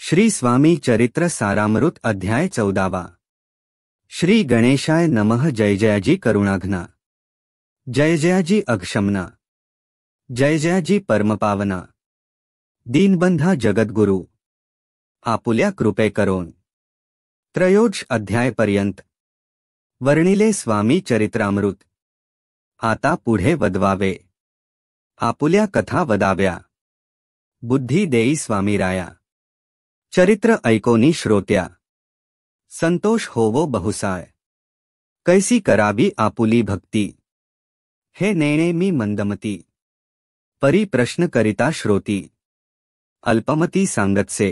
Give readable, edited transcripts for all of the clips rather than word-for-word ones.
श्री स्वामी चरित्र सारामृत अध्याय 14। श्री गणेशाय नमः। जय जयाजी करुणाघ्ना, जय जयाजी अक्षमना, जय जयाजी परमपावना, दीनबंधा जगद्गुरु, आपुल्या कृपे करोन। त्रयोदश अध्यायपर्यंत वर्णिले स्वामी चरित्रामृत। आता पुढे वदवावे, आपुल्या कथा वदाव्या, बुद्धी देई स्वामीराया। चरित्र ऐकोनी श्रोत्या, संतोष होवो बहुसाय। कैसी करावी आपुली भक्ती, हे नेणे मी मंदमती। परी प्रश्न करिता श्रोती, अल्पमती सांगतसे।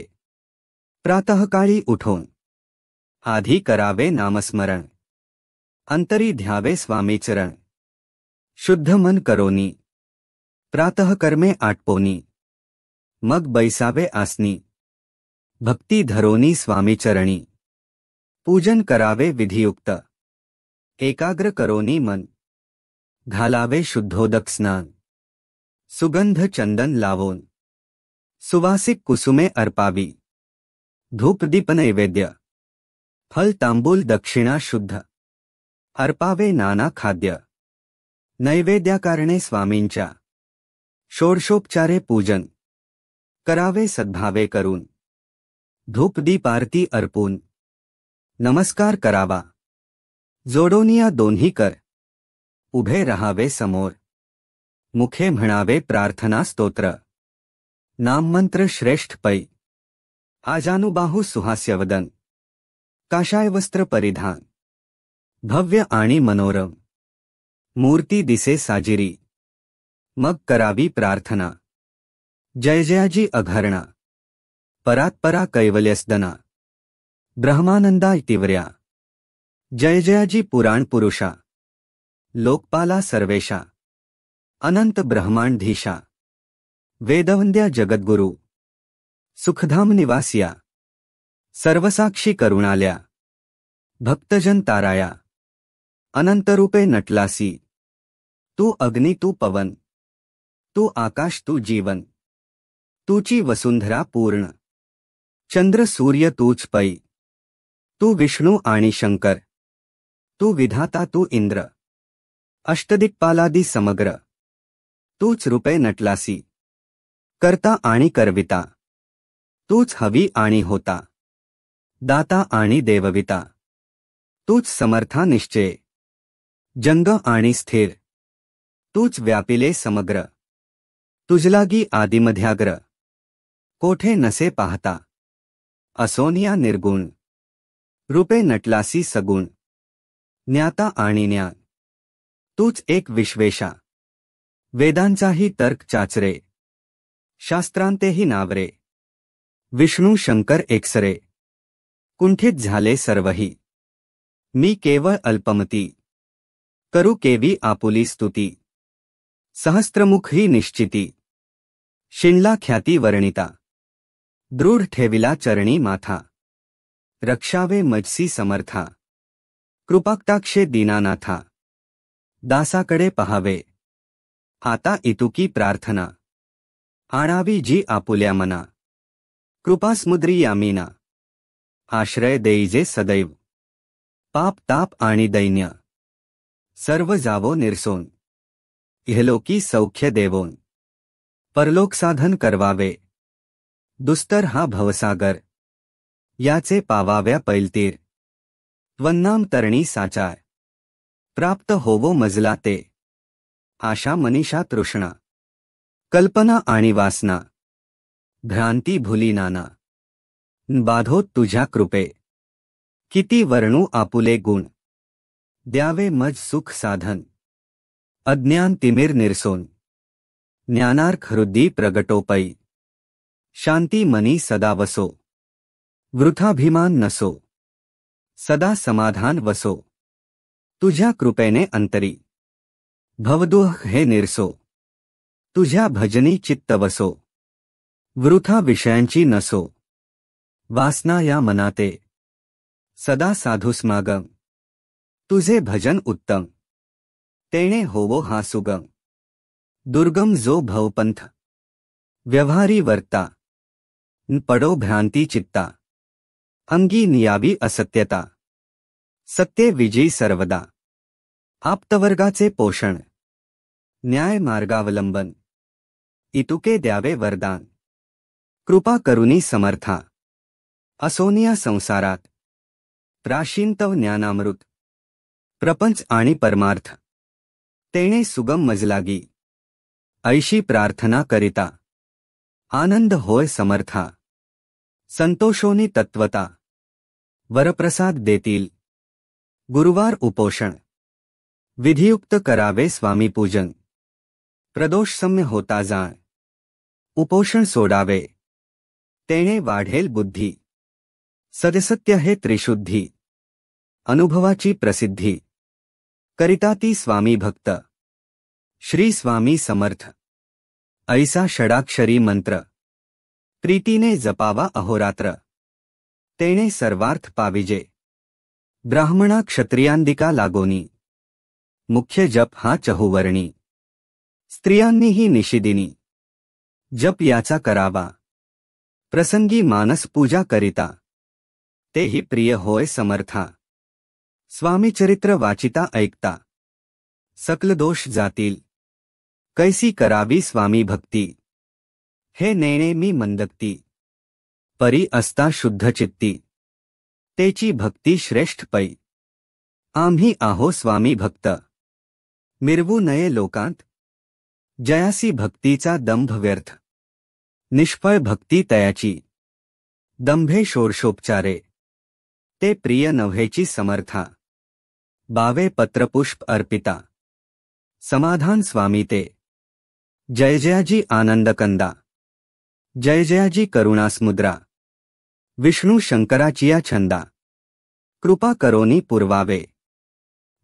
प्रातःकाळी उठोन आधी करावे नामस्मरण, अंतरी ध्यावे स्वामीचरण। शुद्ध मन करोनी, प्रातःकर्मे आटपोनी। मग बैसावे आसनी, भक्ती धरोनी स्वामीचरणी। पूजन करावे विधियुक्त, एकाग्र करोनी मन। घालावे शुद्धोदक स्नान, सुगंध चंदन लावोन। सुवासिक कुसुमे अर्पावी, धूपदीप नैवेद्य। फल तांबूल दक्षिणा शुद्ध, अर्पावे नाना खाद्य। नैवेद्याकारणे स्वामींच्या, षोडशोपचारे पूजन। करावे सद्भावे करून, धूपदीप आरती अर्पून। नमस्कार करावा, जोडोनिया दोन्ही कर। उभे रहावे समोर, मुखे म्हणावे प्रार्थना स्तोत्र। नाममंत्र श्रेष्ठ पै, आजानुबाहू सुहास्यवदन। काषाय वस्त्र परिधान, भव्य आणि मनोरम। मूर्ती दिसे साजिरी, मग करावी प्रार्थना। जय जयाजी अघरणा, परात्परा कैवल्यसदना। ब्रह्मानंदा इतिवर्या, जय जयाजी पुराण पुरुषा। लोकपाला सर्वेशा, अनंत ब्रह्मांडधीशा। वेदवंद्या जगद्गुरु, सुखधाम निवासिया। सर्वसाक्षी करुणाल्या, भक्तजन ताराया। अनंतरूपे नटलासी, तू अग्नि तू पवन, तू आकाश तू जीवन। तूची वसुंधरा पूर्ण, चंद्र सूर्य तूच पै। तू विष्णू आणि शंकर, तू विधाता तू इंद्र। अष्टदिक्पालादी समग्र, तूच रूपे नटलासी। करता आणि करविता, तूच हवी आणि होता। दाता आणि देवविता, तूच समर्था निश्चय। जंग आणि स्थिर, तूच व्यापिले समग्र। तुझलागी आदिमध्याग्र, कोठे नसे पाहता। असोनिया निर्गुण, रूपे नटलासी सगुण। ज्ञाता आणि ज्ञान, तूच एक विश्वेशा। वेदांचाही तर्क चाचरे, शास्त्रांतेही नावरे। विष्णू शंकर एकसरे, कुंठित झाले सर्वही। मी केवळ अल्पमती, करू केवी आपुली स्तुती। सहस्त्रमुख ही निश्चिती, शिणला ख्याती वर्णिता। दृढ ठेविला चरणी माथा, रक्षावे मजसी समर्था। कृपाकटाक्षे दीनानाथा, दासाकडे पहावे। आता इतुकी प्रार्थना, आणावी जी आपुल्या मना। कृपासमुद्री यामिना, आश्रय देईजे सदैव। पाप ताप आणि दैन्य, सर्व जावो निरसोन। इहलोकी सौख्य देवोन, परलोक साधन करवावे। दुस्तर हा भवसागर, याचे पावाव्या पैलतीर। त्वन्नाम तरणी साचार, प्राप्त होवो मजला ते। आशा मनीषा तृष्णा, कल्पना आणि वासना। भ्रांती भुली नाना, बाधो तुझ्या कृपे। किती वर्णू आपुले गुण, द्यावे मज सुख साधन। अज्ञान तिमिर निरसोन, ज्ञानार्क हृद्दी प्रगटोपै। शांती मनी सदा वसो, वृथाभिमान नसो। सदा समाधान वसो, तुझ्या कृपेने अंतरी। भवदुह हे निरसो, तुझ्या भजनी चित्त वसो। वृथा विषयांची नसो, वासना या मनाते। सदा साधुस्मागम, तुझे भजन उत्तम। तेणे होवो हा सुगम, दुर्गम जो भवपंथ। व्यवहारी वर्ता, न पडो भ्रांती चित्ता अंगी नियावी असत्यता सत्य विजयी सर्वदा आप्तवर्गाचे पोषण न्याय मार्गावलंबन इतुके द्यावे वरदान कृपा करुनी समर्था असोनिया संसारात प्राशीन तव ज्ञानामृत प्रपंच आणि परमार्थ तेणे सुगम मजलागी ऐशी प्रार्थना करिता आनंद होय समर्था संतोषोनी तत्वता वरप्रसाद देतील गुरुवार उपोषण विधियुक्त करावे स्वामी पूजन प्रदोष सम्य होता जाण उपोषण सोडावे तेणे वाढेल बुद्धी सदसत्य हे त्रिशुद्धी अनुभवाची प्रसिद्धी करिता ती स्वामी भक्त श्री स्वामी समर्थ ऐसा षडाक्षरी मंत्र प्रीतीने जपावा अहोरात्र तेणे सर्वार्थ पाविजे ब्राह्मणा क्षत्रियांदिका लागोनी मुख्य जप हा चहुवर्णी स्त्रियांनीही निशिदिनी जप याचा करावा प्रसंगी मानस पूजा करिता तेही प्रिय होय समर्था स्वामी चरित्र वाचिता ऐकता सकल दोष जातील कैसी करावी स्वामी भक्ती हे नेणे मी मंदक्ती परी असता शुद्ध चित्ती तेची भक्ती श्रेष्ठ पै आम्ही आहो स्वामी भक्त मिरवू नये लोकांत जयासी भक्तीचा दंभ व्यर्थ निष्फळ भक्ती तयाची दंभे षोडशोपचारे ते प्रिय नव्हेची समर्था बावे पत्रपुष्प अर्पिता समाधान स्वामी ते जय जयाजी आनंदकंदा जय जयाजी करुणासमुद्रा विष्णु शंकराचिया छंदा कृपा करोनी पुरवावे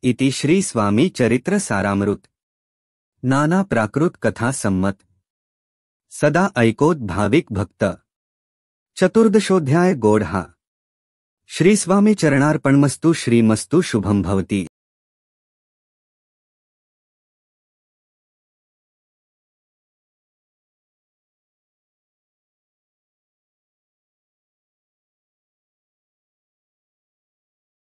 इति श्री स्वामी चरित्र सारामृत नाना प्राकृत कथा सम्मत सदा ऐकोत भाविक भक्त चतुर्दशोध्याय गोढा श्री स्वामी चरणार्पणमस्तु श्रीमस्तु शुभम भवती।